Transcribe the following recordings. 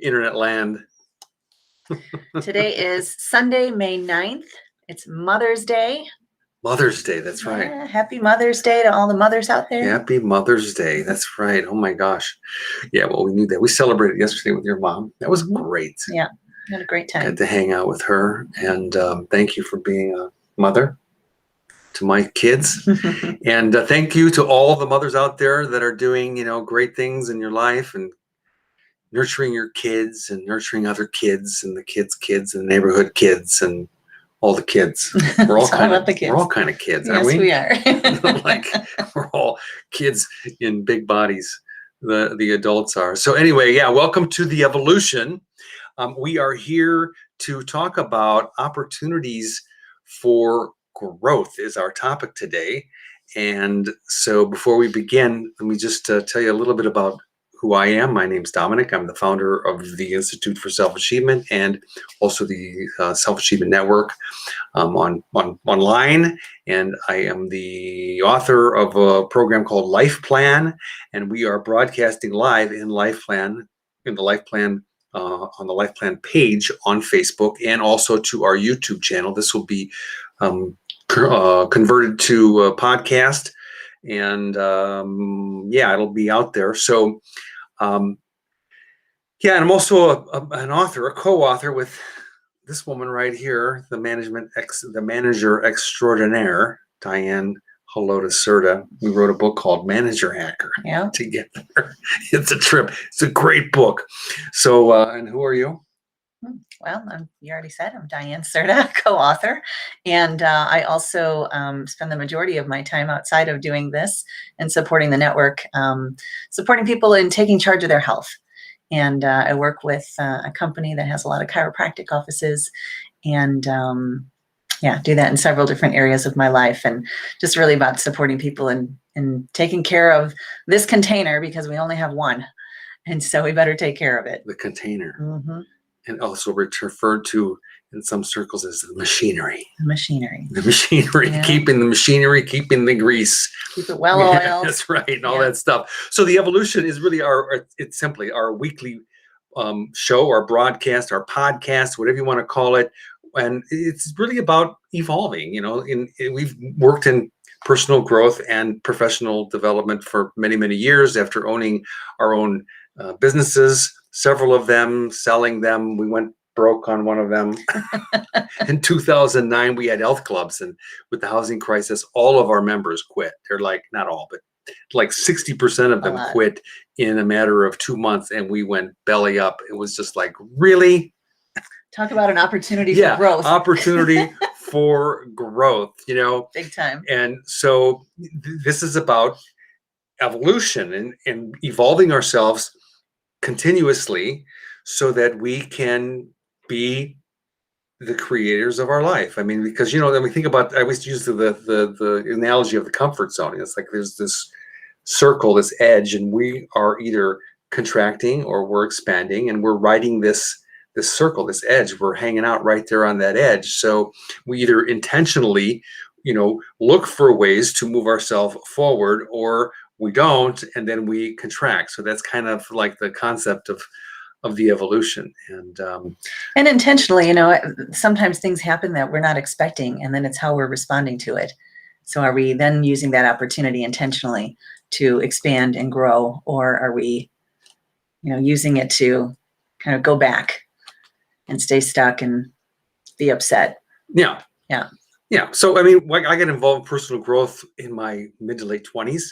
internet land. Today is Sunday, May 9th. It's Mother's Day. Mother's Day, that's right. Happy Mother's Day to all the mothers out there. Happy Mother's Day, that's right. Oh my gosh. Yeah, well, we knew that. We celebrated yesterday with your mom. That was great. Yeah, had a great time. Got to hang out with her. And thank you for being a mother to my kids. And thank you to all the mothers out there that are doing, great things in your life and nurturing your kids and nurturing other kids and the kids and the neighborhood kids and all the kids. We're all kind of the kids. We're all kind of kids, aren't we? Yes, we are. Like we're all kids in big bodies. The adults are. So anyway, yeah, welcome to The Evolution. We are here to talk about opportunities for growth is our topic today. And so before we begin, let me just tell you a little bit about who I am. My name's Domenic. I'm the founder of the Institute for Self-Achievement and also the Self-Achievement Network online. And I am the author of a program called Life Plan. And we are broadcasting live in Life Plan, on the Life Plan page on Facebook and also to our YouTube channel. This will be converted to a podcast. And it'll be out there. So, and I'm also an author, a co-author with this woman right here, the manager extraordinaire, Diane. Hello to Certa. We wrote a book called Manager Hacker together. It's a trip. It's a great book. So, and who are you? Well, you already said I'm Diane Certa, co-author, and I also spend the majority of my time outside of doing this and supporting the network, supporting people in taking charge of their health. And I work with a company that has a lot of chiropractic offices, and do that in several different areas of my life, and just really about supporting people and taking care of this container because we only have one, and so we better take care of it. The container. Mm-hmm. And also referred to in some circles as the machinery. The machinery. The machinery, keeping the machinery, keeping the grease. Keep it well oiled. That's right, and all that stuff. So The Evolution is really it's simply our weekly show, our broadcast, our podcast, whatever you want to call it. And it's really about evolving, we've worked in personal growth and professional development for many, many years after owning our own businesses. Several of them, selling them. We went broke on one of them. In 2009, we had health clubs, and with the housing crisis, all of our members quit. They're like, not all, but like 60% of them quit in a matter of 2 months, and we went belly up. It was just like, really? Talk about an opportunity for growth. Opportunity for growth, Big time. And so this is about evolution and evolving ourselves continuously so that we can be the creators of our life. I mean, because I always use the analogy of the comfort zone. It's like there's this circle, this edge, and we are either contracting or we're expanding, and we're riding this circle, this edge. We're hanging out right there on that edge. So we either intentionally look for ways to move ourselves forward, or we don't, and then we contract. So that's kind of like the concept of the evolution. And intentionally, sometimes things happen that we're not expecting, and then it's how we're responding to it. So are we then using that opportunity intentionally to expand and grow, or are we, using it to kind of go back and stay stuck and be upset? Yeah. So, I got involved in personal growth in my mid to late 20s.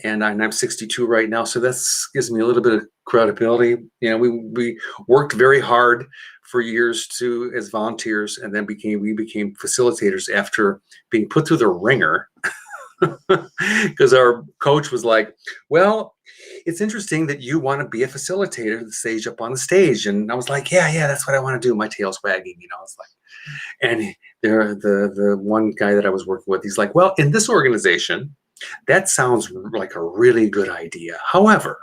And I'm 62 right now, so that gives me a little bit of credibility. We worked very hard for years as volunteers, and then we became facilitators after being put through the ringer. Because our coach was like, well, it's interesting that you want to be a facilitator the stage up on the stage. And I was like, yeah, that's what I want to do. My tail's wagging, it's like, and the one guy that I was working with, he's like, well, in this organization, that sounds like a really good idea. However,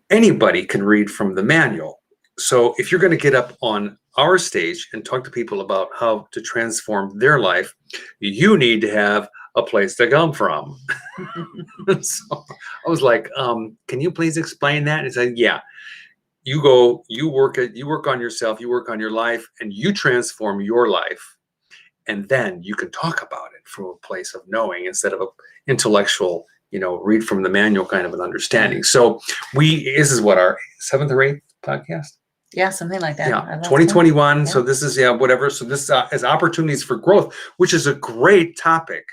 anybody can read from the manual. So if you're going to get up on our stage and talk to people about how to transform their life, you need to have a place to come from. So I was like, can you please explain that? And he said, yeah, you work on yourself, you work on your life, and you transform your life, and then you can talk about it from a place of knowing instead of a intellectual, read from the manual kind of an understanding. So this is what, our 7th or 8th podcast. Yeah, something like that. Yeah, 2021. Yeah. So this is whatever. So this is opportunities for growth, which is a great topic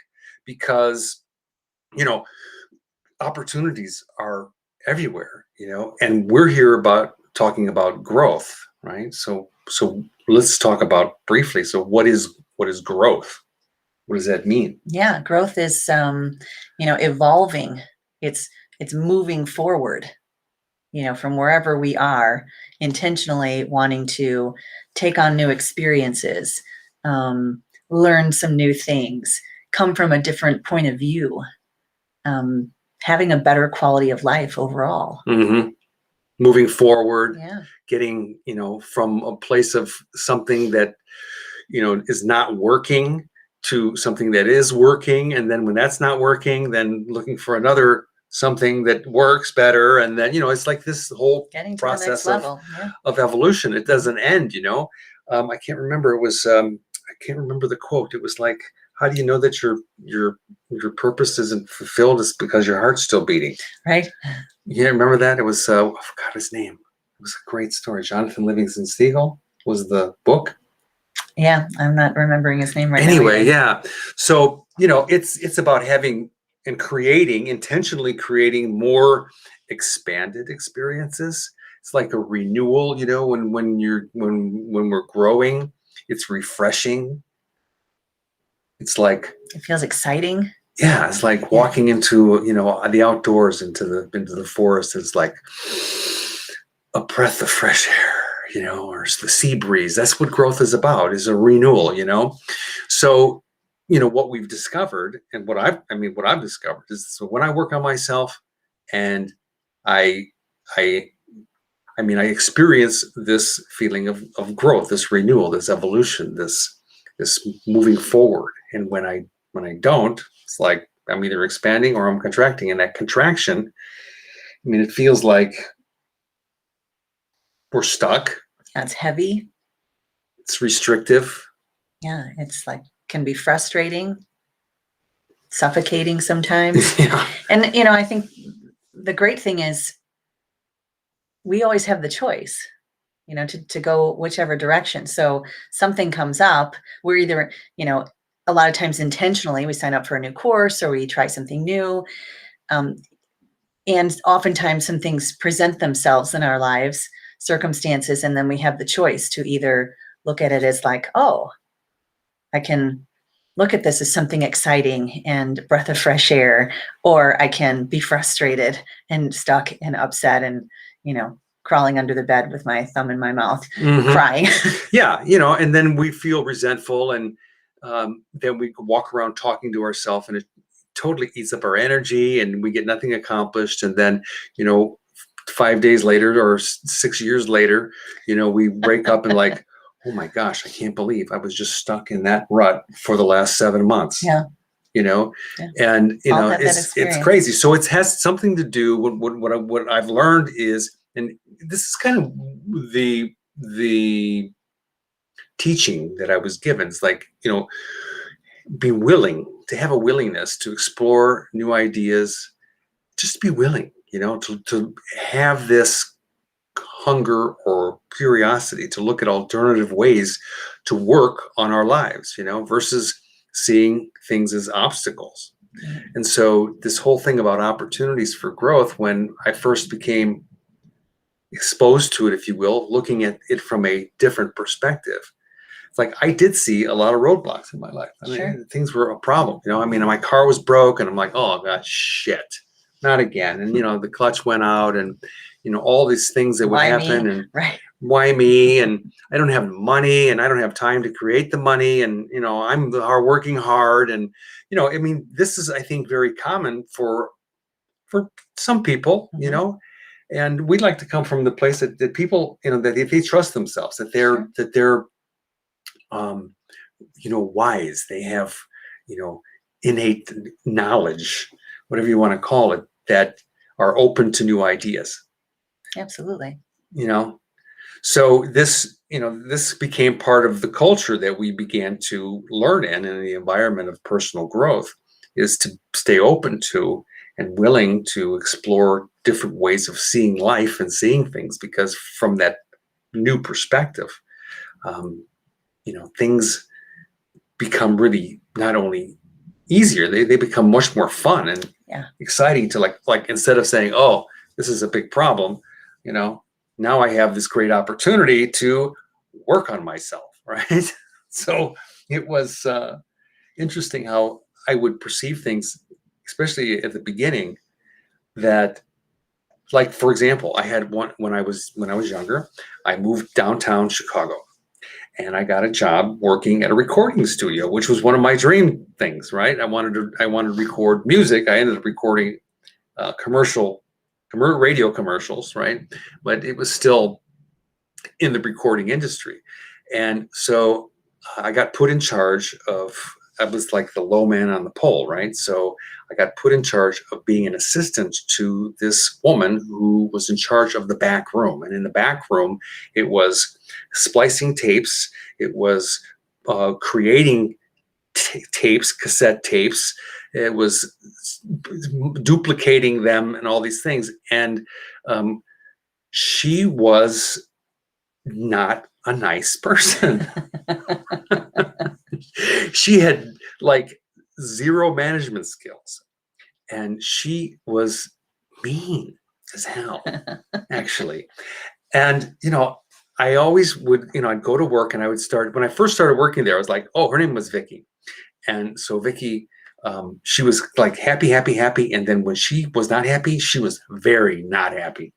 because opportunities are everywhere. And we're here talking about growth, right? So let's talk about briefly. So what is growth? What does that mean? Yeah, growth is evolving. It's moving forward, from wherever we are, intentionally wanting to take on new experiences, learn some new things, come from a different point of view, having a better quality of life overall. Mm-hmm. Moving forward, Yeah. getting, from a place of something that, is not working to something that is working. And then when that's not working, then looking for another something that works better. And then, it's like this whole Getting to process the next level. of evolution. It doesn't end, I can't remember. It was, I can't remember the quote. It was like, how do you know that your purpose isn't fulfilled? It's because your heart's still beating. Right. Yeah, remember that? It was, I forgot his name. It was a great story. Jonathan Livingston Seagull was the book. Yeah, I'm not remembering his name right now. Anyway, yeah. So, it's about having and intentionally creating more expanded experiences. It's like a renewal, when we're growing, it's refreshing. It's like, it feels exciting. Yeah, it's like walking into, the outdoors, into the forest. It's like a breath of fresh air, or it's the sea breeze. That's what growth is about, is a renewal, So, what we've discovered, and what I've discovered is, so when I work on myself and I experience this feeling of growth, this renewal, this evolution, this moving forward. And when I don't, it's like I'm either expanding or I'm contracting. And that contraction, it feels like we're stuck. It's heavy. It's restrictive. Yeah, it's like, can be frustrating, suffocating sometimes. Yeah. And, I think the great thing is we always have the choice, to go whichever direction. So something comes up, we're either, a lot of times intentionally, we sign up for a new course or we try something new. And oftentimes some things present themselves in our lives, circumstances, and then we have the choice to either look at it as like, oh, I can look at this as something exciting and breath of fresh air, or I can be frustrated and stuck and upset and, crawling under the bed with my thumb in my mouth, crying. Yeah, and then we feel resentful, and then we walk around talking to ourselves, and it totally eats up our energy, and we get nothing accomplished. And then, 5 days later or 6 years later, we break up and like, oh my gosh, I can't believe I was just stuck in that rut for the last 7 months. Yeah. And it's crazy. So it has something to do with what I've learned is, and this is kind of the teaching that I was given. It's like, be willing to have a willingness to explore new ideas. Just be willing, to have this hunger or curiosity to look at alternative ways to work on our lives, versus seeing things as obstacles. And so this whole thing about opportunities for growth, when I first became exposed to it, if you will, looking at it from a different perspective, it's like I did see a lot of roadblocks in my life. Things were a problem. My car was broke, and I'm like, oh gosh, shit, not again. And the clutch went out, and all these things that would happen, and why me? And I don't have money, and I don't have time to create the money, and I'm working hard, and this is, I think, very common for some people, and we'd like to come from the place that people, that if they trust themselves, that they're wise, they have, innate knowledge, whatever you want to call it, that are open to new ideas. Absolutely. you know. So this became part of the culture that we began to learn in the environment of personal growth, is to stay open to and willing to explore different ways of seeing life and seeing things, because from that new perspective, um, things become really not only easier, they become much more fun and Yeah. exciting to like instead of saying, oh, this is a big problem, now I have this great opportunity to work on myself, right? So it was interesting how I would perceive things, especially at the beginning, that, like, for example, I had one when I was younger. I moved downtown Chicago, and I got a job working at a recording studio, which was one of my dream things, right? I wanted to record music. I ended up recording radio commercials, right? But it was still in the recording industry. And so I got put in charge of, I was like the low man on the pole, right? So I got put in charge of being an assistant to this woman who was in charge of the back room. And in the back room, it was splicing tapes, it was creating tapes, cassette tapes, it was duplicating them and all these things. And she was not a nice person. She had like zero management skills, and she was mean as hell, actually. And I always would, I'd go to work and I would start, when I first started working there, I was like, oh, her name was Vicky. And so Vicky, she was like happy, happy, happy. And then when she was not happy, she was very not happy.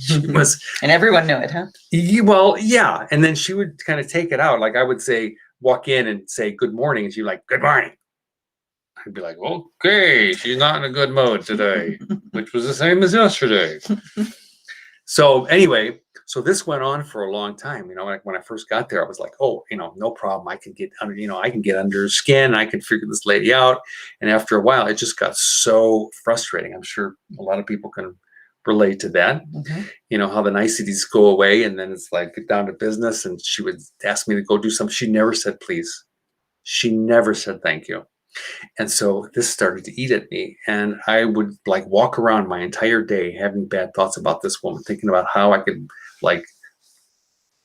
She was, and everyone knew it, huh? well, yeah. And then she would kind of take it out. Like I would say, walk in and say good morning, and she'd be like, good morning. I'd be like, okay, she's not in a good mood today, which was the same as yesterday. So anyway, so this went on for a long time. Like when I first got there, I was like, oh, no problem. I can get under, I can get under her skin. I can figure this lady out. And after a while, it just got so frustrating. I'm sure a lot of people can relate to that. Mm-hmm. How the niceties go away, and then it's like get down to business. And she would ask me to go do something. She never said please. She never said thank you. And so this started to eat at me, and I would like walk around my entire day having bad thoughts about this woman, thinking about how I could like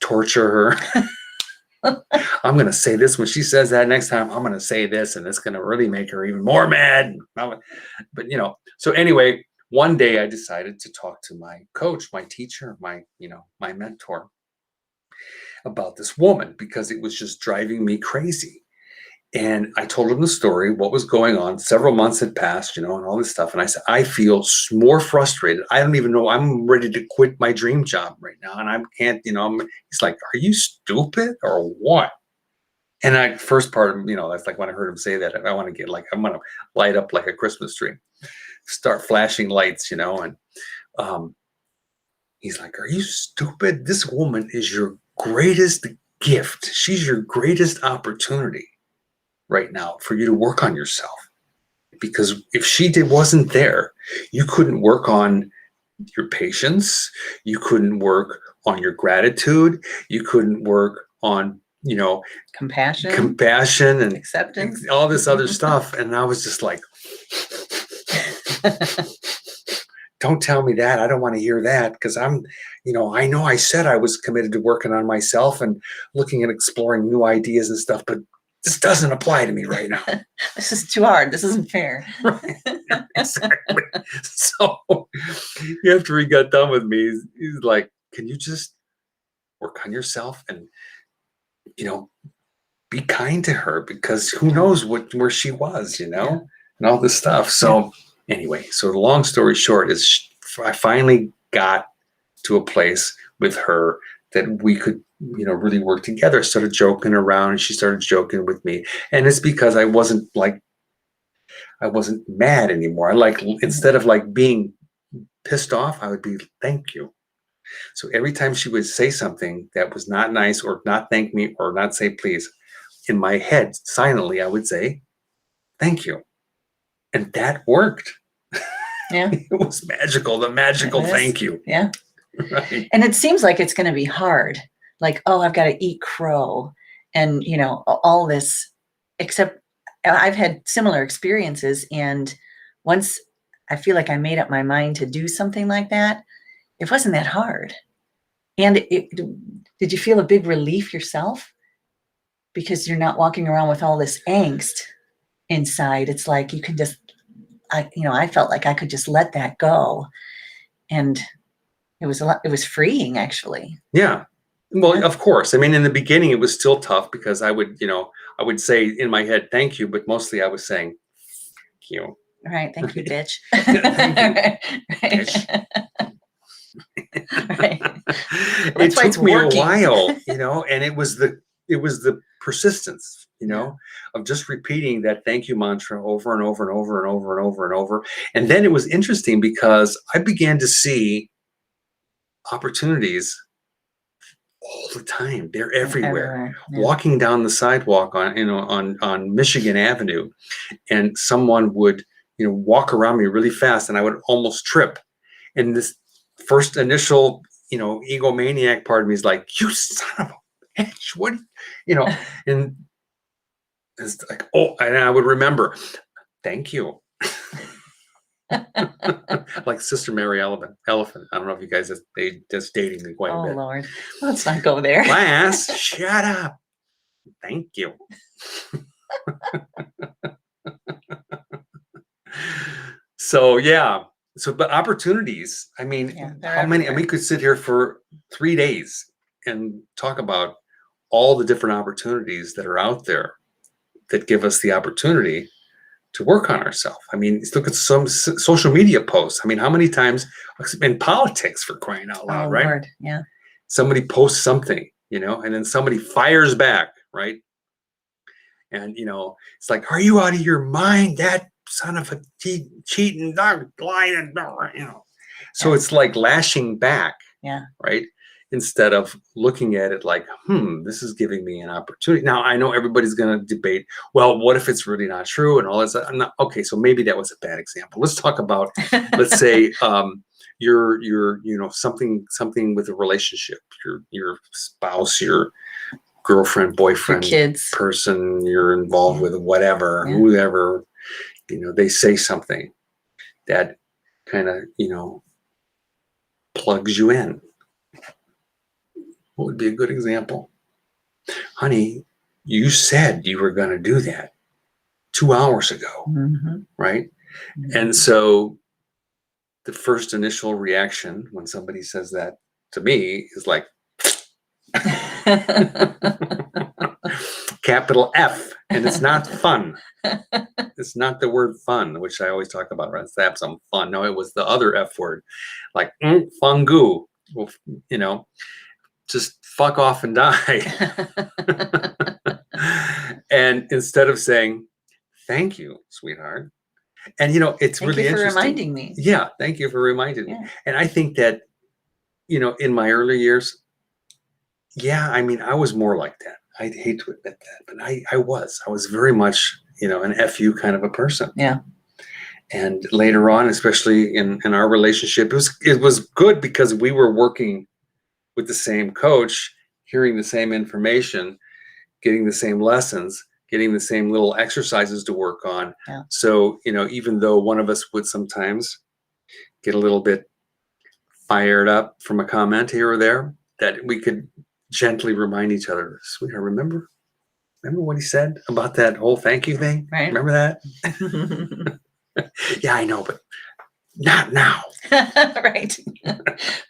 torture her. I'm going to say this when she says that next time. I'm going to say this, and it's going to really make her even more mad. But so anyway, one day I decided to talk to my coach, my teacher, my mentor about this woman, because it was just driving me crazy. And I told him the story, what was going on. Several months had passed, and all this stuff. And I said, I feel more frustrated. I don't even know. I'm ready to quit my dream job right now. And I can't, he's like, are you stupid or what? And first part, that's like when I heard him say that, I want to get like, I'm going to light up like a Christmas tree, start flashing lights, and he's like, are you stupid? This woman is your greatest gift. She's your greatest opportunity right now for you to work on yourself, because if she wasn't there, you couldn't work on your patience, you couldn't work on your gratitude, you couldn't work on compassion and acceptance, all this other stuff. And I was just like, don't tell me that. I don't want to hear that, because I know I said I was committed to working on myself and looking at exploring new ideas and stuff, but this doesn't apply to me right now. This is too hard. This isn't fair. Right. Exactly. So after he got done with me, he's like, can you just work on yourself and, be kind to her, because who knows where she was, and all this stuff. So anyway, so the long story short is I finally got to a place with her that we could, really work together. Started joking around, and she started joking with me. And it's because I wasn't mad anymore. Instead of like being pissed off, I would be, thank you. So every time she would say something that was not nice, or not thank me, or not say please, in my head, silently, I would say, thank you. And that worked. Yeah. It was magical. The magical thank you. Yeah. Right. And it seems like it's going to be hard. Like, oh, I've got to eat crow and, all this, except I've had similar experiences. And once I feel like I made up my mind to do something like that, it wasn't that hard. And did you feel a big relief yourself? Because you're not walking around with all this angst inside. It's like you can just, I felt like I could just let that go. And it was freeing, actually. Yeah. Well, Yeah. of course. I mean, in the beginning, it was still tough because I would say in my head, thank you, but mostly I was saying, thank you. All right. Thank you, bitch. Thank you, Right. Right. It That's why it's took me a working. while, and it was the persistence, of just repeating that thank you mantra over and over and over and over and over and over. And then it was interesting because I began to see opportunities all the time. They're everywhere. Everywhere. Yeah. Walking down the sidewalk on Michigan Avenue, and someone would walk around me really fast, and I would almost trip. And this first initial egomaniac part of me is like, you son of a bitch, what, and it's like, oh, and I would remember, thank you. Like Sister Mary Elephant. I don't know if you guys just dating me quite a Oh, bit. Lord. Let's not go there. Class, shut up. Thank you. So yeah. But opportunities. I mean, Yeah, they're how many? And we everywhere. could sit here for 3 days and talk about all the different opportunities that are out there that give us the opportunity to work on ourselves. I mean, look at some social media posts. I mean, how many times in politics, for crying out loud, Oh, right? Lord. Yeah. Somebody posts something, and then somebody fires back, right? And it's like, are you out of your mind? That son of a cheating dog, lying, So Yeah. it's like lashing back, Yeah. right? Instead of looking at it like, this is giving me an opportunity. Now I know everybody's going to debate, well, what if it's really not true and all that stuff? Okay, so maybe that was a bad example. Let's talk about, let's say, you're something with a relationship, your spouse, your girlfriend, boyfriend, Your kids. person you're involved with, whatever, Yeah. whoever, they say something that kind of, plugs you in. What would be a good example? Honey, you said you were going to do that 2 hours ago, Mm-hmm. right? Mm-hmm. And so the first initial reaction when somebody says that to me is like, capital F, and it's not fun. It's not the word fun, which I always talk about. Right? Let's have some fun. No, it was the other F word, like fungu. Well, just fuck off and die. And instead of saying, thank you, sweetheart. And, it's Thank really you for interesting. reminding me. Yeah. Thank you for reminding me. Yeah. And I think that, in my early years, yeah, I mean, I was more like that. I'd hate to admit that, but I was very much, an FU kind of a person. Yeah. And later on, especially in our relationship, it was good because we were working with the same coach, hearing the same information, getting the same lessons, getting the same little exercises to work on. Yeah. So, even though one of us would sometimes get a little bit fired up from a comment here or there, that we could gently remind each other, sweetheart, remember what he said about that whole thank you thing? Right. Remember that? Yeah, I know, but not now. Right.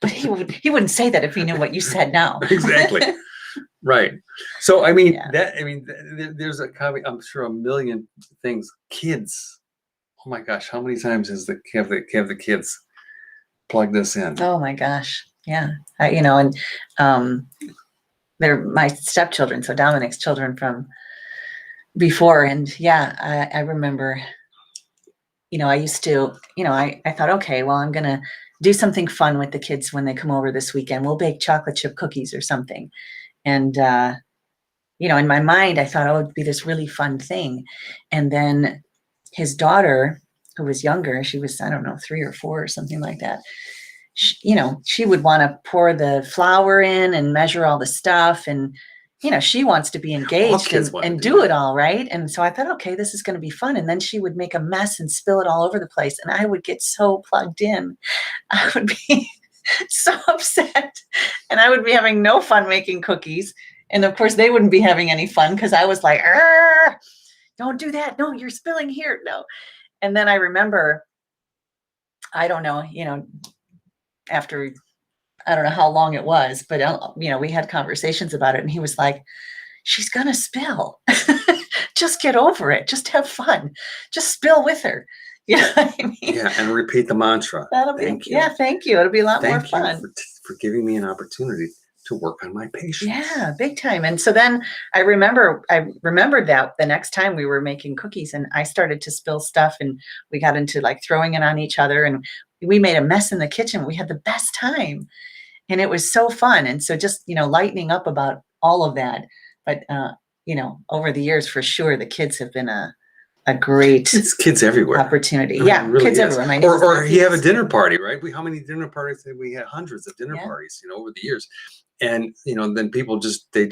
But he wouldn't say that if he knew what you said now. Exactly. Right. So, I mean, Yeah. there's I'm sure a million things. Kids. Oh my gosh. How many times have the kids plugged this in? Oh my gosh. Yeah. And they're my stepchildren. So Dominic's children from before. And yeah, I remember, I used to, I thought, okay, well, I'm going to do something fun with the kids when they come over this weekend. We'll bake chocolate chip cookies or something. And, in my mind, I thought, oh, it'd be this really fun thing. And then his daughter, who was younger, she was, I don't know, 3 or 4 or something like that. she would want to pour the flour in and measure all the stuff. And, she wants to be engaged and do it all, right? And so I thought, okay, this is going to be fun. And then she would make a mess and spill it all over the place. And I would get so plugged in. I would be so upset. And I would be having no fun making cookies. And of course, they wouldn't be having any fun because I was like, don't do that. No, you're spilling here. No. And then I remember, I don't know, after, I don't know how long it was, but, we had conversations about it. And he was like, she's going to spill. Just get over it. Just have fun. Just spill with her. You know what I mean? Yeah, and repeat the mantra. Thank you. Yeah, thank you. It'll be a lot more fun. Thank you for giving me an opportunity to work on my patience. Yeah, big time. And so then I remembered that the next time we were making cookies and I started to spill stuff and we got into like throwing it on each other and we made a mess in the kitchen. We had the best time and it was so fun. And so just, lightening up about all of that. But, over the years, for sure, the kids have been a great kids everywhere opportunity. Yeah, really kids everywhere. Or you have a dinner party, right? How many dinner parties did we have? Hundreds of dinner parties, over the years. And, then people they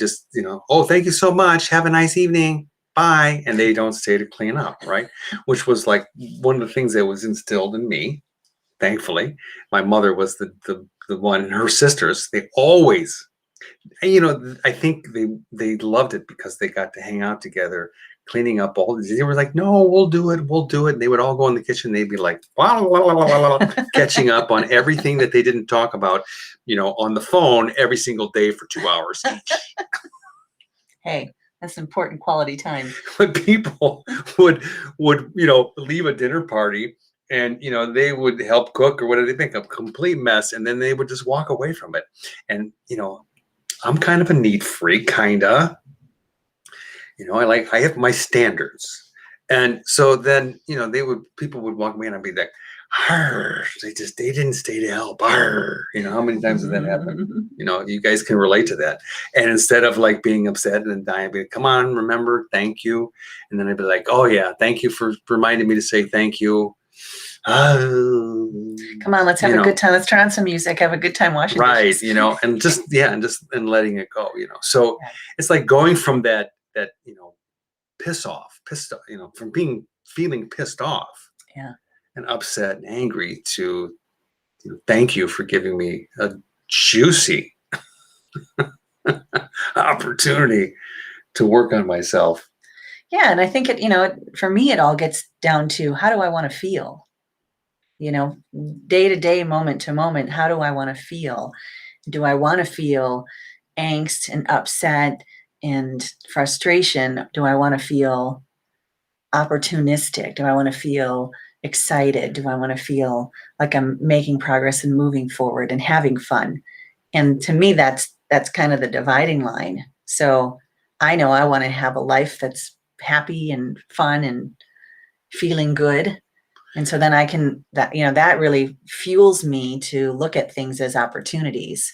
oh, thank you so much. Have a nice evening. Bye. And they don't stay to clean up, right? Which was like one of the things that was instilled in me. Thankfully, my mother was the one, and her sisters, they always, I think they loved it because they got to hang out together, cleaning up all these. They were like, no, we'll do it. And they would all go in the kitchen. They'd be like, catching up on everything that they didn't talk about, on the phone every single day for 2 hours each. Hey, that's important quality time. But people would leave a dinner party and, they would help cook or whatever. They make a complete mess. And then they would just walk away from it. And, I'm kind of a neat freak, kinda. I have my standards. And so then, people would walk away and I'd be like, they didn't stay to help. How many times has that happened? You guys can relate to that. And instead of like being upset and then dying, I'd be like, come on, remember, thank you. And then I'd be like, oh yeah, thank you for reminding me to say thank you. Come on, let's have a good time. Let's turn on some music, have a good time washing dishes. And just and letting it go, So it's like going from that pissed off, from feeling pissed off, and upset and angry to thank you for giving me a juicy opportunity to work on myself. Yeah, and I think for me, it all gets down to how do I want to feel? Day to day, moment to moment, how do I want to feel? Do I want to feel angst and upset and frustration? Do I want to feel opportunistic? Do I want to feel excited? Do I want to feel like I'm making progress and moving forward and having fun? And to me, that's kind of the dividing line. So I know I want to have a life that's happy and fun and feeling good. And so then that really fuels me to look at things as opportunities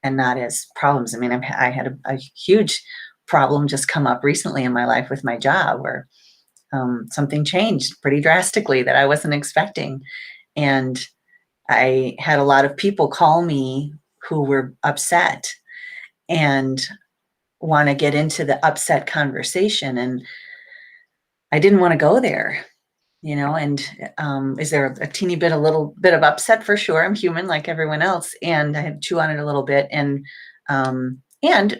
and not as problems. I mean, I had a huge problem just come up recently in my life with my job where something changed pretty drastically that I wasn't expecting. And I had a lot of people call me who were upset and want to get into the upset conversation. And I didn't want to go there. And is there a little bit of upset? For sure. I'm human like everyone else. And I had to chew on it a little bit. And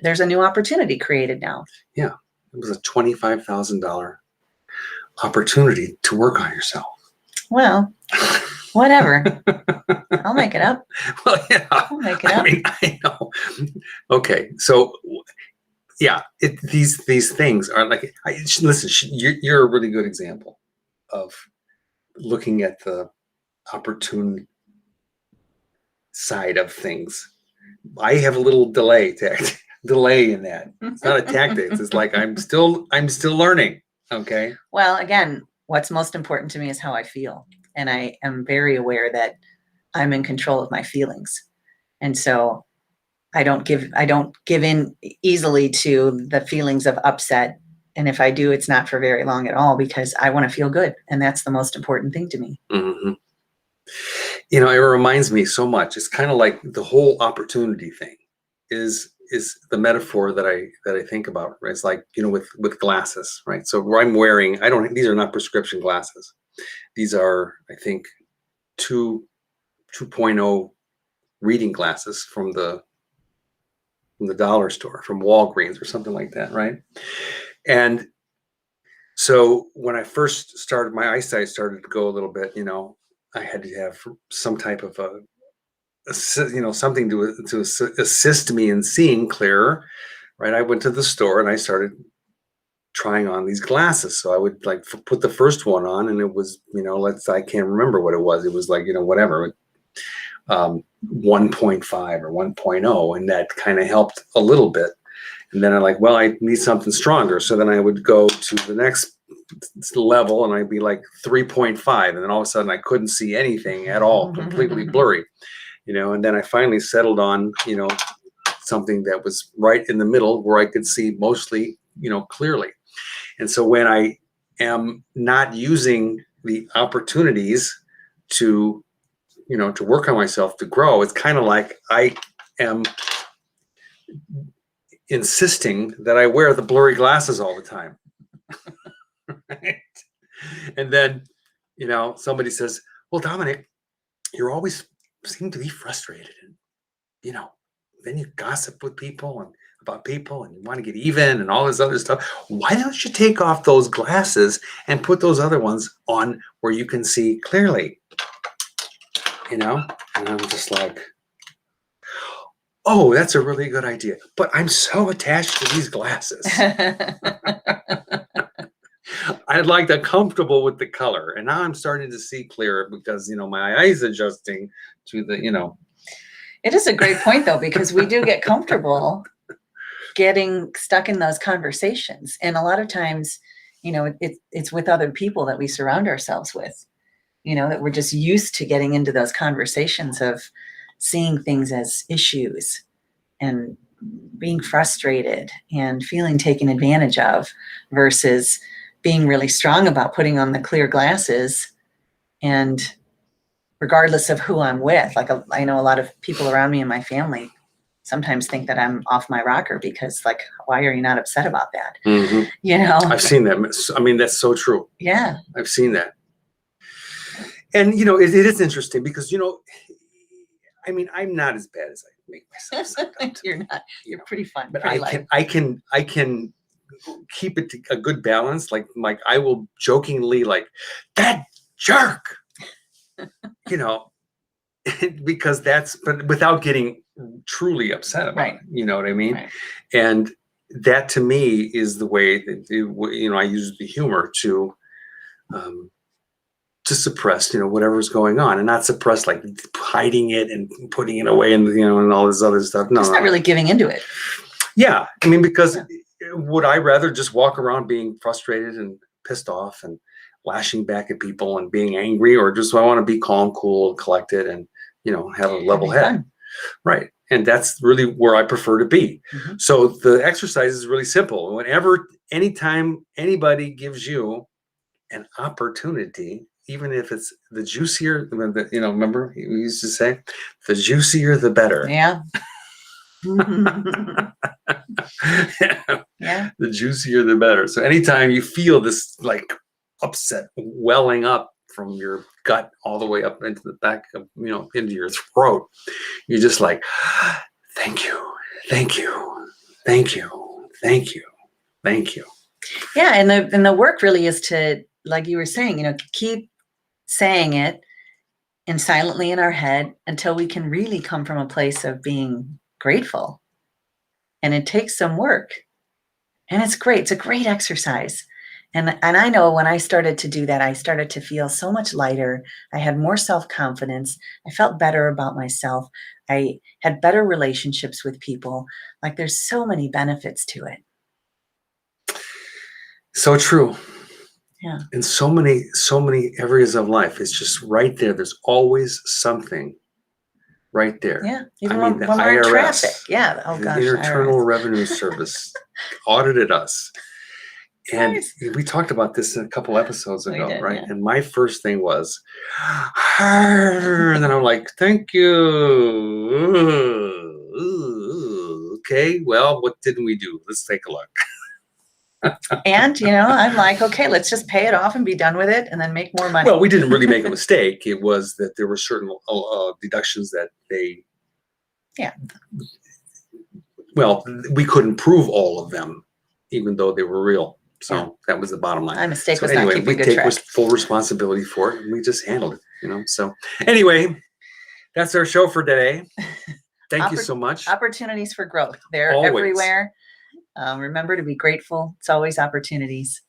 there's a new opportunity created now. Yeah. It was a $25,000 opportunity to work on yourself. Well, whatever. I'll make it up. Well, yeah. I'll make it up. I know. Okay. So yeah, these things are like, listen, you're a really good example of looking at the opportune side of things. I have a little delay in that. It's not a tactic. It's like I'm still learning. Okay. Well, again, what's most important to me is how I feel. And I am very aware that I'm in control of my feelings. And so I don't give in easily to the feelings of upset. And if I do, it's not for very long at all because I want to feel good. And that's the most important thing to me. Mm-hmm. You know, it reminds me so much. It's kind of like the whole opportunity thing is the metaphor that I think about. Right? It's like, you know, with glasses, right? So where I'm wearing, I don't. These are not prescription glasses. These are, I think, 2.0 reading glasses from the dollar store, from Walgreens or something like that, right? And so when I first started, my eyesight started to go a little bit. You know, I had to have some type of you know, something to assist me in seeing clearer, right? I went to the store and I started trying on these glasses. So I would like put the first one on, and it was, you know, I can't remember what it was. It was like, you know, whatever, 1.5 or 1.0, and that kind of helped a little bit. And then I'm like, well, I need something stronger. So then I would go to the next level, and I'd be like 3.5, and then all of a sudden I couldn't see anything at all, completely blurry, you know. And then I finally settled on, you know, something that was right in the middle where I could see mostly, you know, clearly. And so when I am not using the opportunities to, you know, to work on myself, to grow, it's kind of like I am insisting that I wear the blurry glasses all the time. Right? And then, you know, somebody says, well, Dominic, you're always seem to be frustrated. And, you know, then you gossip with people and about people and you want to get even and all this other stuff. Why don't you take off those glasses and put those other ones on where you can see clearly? You know? And I'm just like, oh, that's a really good idea. But I'm so attached to these glasses. I like the comfortable with the color. And now I'm starting to see clearer because, you know, my eyes adjusting to the, you know. It is a great point, though, because we do get comfortable getting stuck in those conversations. And a lot of times, you know, it's with other people that we surround ourselves with, you know, that we're just used to getting into those conversations of seeing things as issues and being frustrated and feeling taken advantage of versus being really strong about putting on the clear glasses. And regardless of who I'm with, like I know a lot of people around me in my family sometimes think that I'm off my rocker because, like, why are you not upset about that? Mm-hmm. You know, I've seen that. I mean, that's so true. Yeah. I've seen that. And, you know, it is interesting because, you know, I mean, I'm not as bad as I make myself sound. You're not. You're pretty fun. But pretty I can keep it to a good balance. Like I will jokingly like that jerk, you know, because but without getting truly upset about it. You know what I mean? Right. And that to me is the way that, you know, I use the humor to suppress, you know, whatever's going on, and not suppress like hiding it and putting it away and, you know, and all this other stuff. No, just not really giving into it. Yeah. I mean, because would I rather just walk around being frustrated and pissed off and lashing back at people and being angry, or just I want to be calm, cool, collected, and, you know, have a level head. Fun. Right. And that's really where I prefer to be. Mm-hmm. So the exercise is really simple. Anytime anybody gives you an opportunity, even if it's the juicier, you know, remember we used to say, the juicier, the better. Yeah. Yeah. The juicier, the better. So anytime you feel this like upset welling up from your gut all the way up into the back of, you know, into your throat, you're just like, thank you, thank you, thank you, thank you, thank you. Yeah. And the work really is to, like you were saying, you know, keep saying it and silently in our head until we can really come from a place of being grateful. And it takes some work. And it's great. It's a great exercise. And I know when I started to do that, I started to feel so much lighter. I had more self-confidence. I felt better about myself. I had better relationships with people. Like, there's so many benefits to it. So true. Yeah. In so many areas of life, it's just right there. There's always something right there. Yeah. Even when we're in traffic. Yeah. Oh gosh. The Internal Revenue Service audited us. And Nice. we talked about this a couple episodes We ago, did, right? yeah. And my first thing was, and then I'm like, thank you. Okay, well, what didn't we do? Let's take a look. And, I'm like, okay, let's just pay it off and be done with it and then make more money. Well, we didn't really make a mistake. It was that there were certain deductions that Yeah. Well, we couldn't prove all of them, even though they were real. So Yeah. that was the bottom line. My mistake So was not anyway, keeping we good take track. full responsibility for it, and we just handled it. So anyway, that's our show for today. Thank you so much. Opportunities for growth. They're Always. everywhere. Remember to be grateful. It's always opportunities.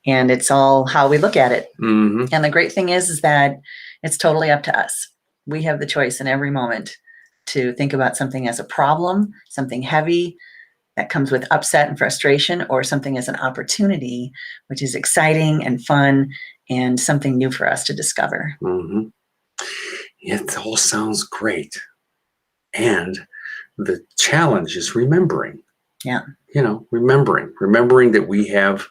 And it's all how we look at it. Mm-hmm. And the great thing is that it's totally up to us. We have the choice in every moment to think about something as a problem, something heavy that comes with upset and frustration, or something as an opportunity, which is exciting and fun and something new for us to discover. Mm-hmm. It all sounds great. And the challenge is remembering. Yeah. Remembering that we have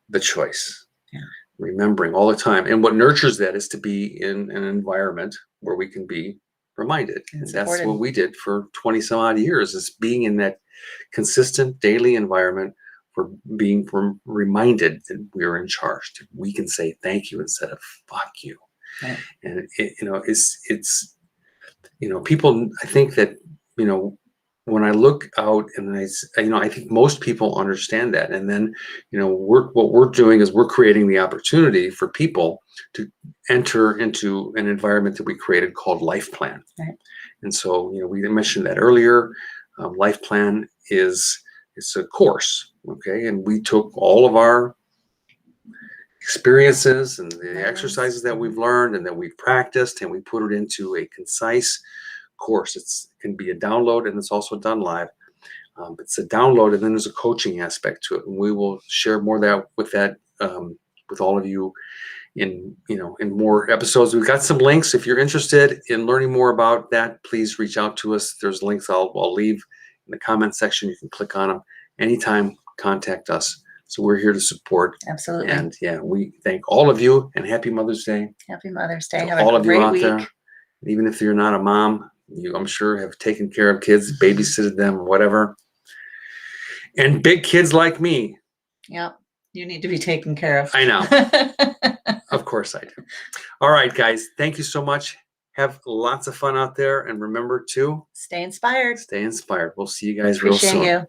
the choice. Yeah. Remembering all the time. And what nurtures that is to be in an environment where we can be reminded. And that's what we did for 20 some odd years, is being in that consistent daily environment for being reminded that we're in charge. That we can say thank you instead of fuck you. Right. And it's people, I think that, when I look out and I think most people understand that. And then, what we're doing is we're creating the opportunity for people to enter into an environment that we created called Life Plan. Right. And so, we mentioned that earlier. Life Plan it's a course. Okay. And we took all of our experiences and the exercises that we've learned and that we've practiced, and we put it into a concise course. It can be a download, and it's also done live. It's a download, and then there's a coaching aspect to it, and we will share more with all of you in more episodes. We've got some links. If you're interested in learning more about that, please reach out to us. There's links I'll leave in the comment section. You can click on them anytime. Contact us. So we're here to support. Absolutely. And we thank all of you, and happy Mother's Day. Happy Mother's Day. To Have all a of you great out week. there. Even if you're not a mom, you, I'm sure, have taken care of kids, babysitted them, or whatever. And big kids like me. Yeah, you need to be taken care of. I know. Of course I do. All right, guys. Thank you so much. Have lots of fun out there. And remember to stay inspired. Stay inspired. We'll see you guys real soon. Appreciate you.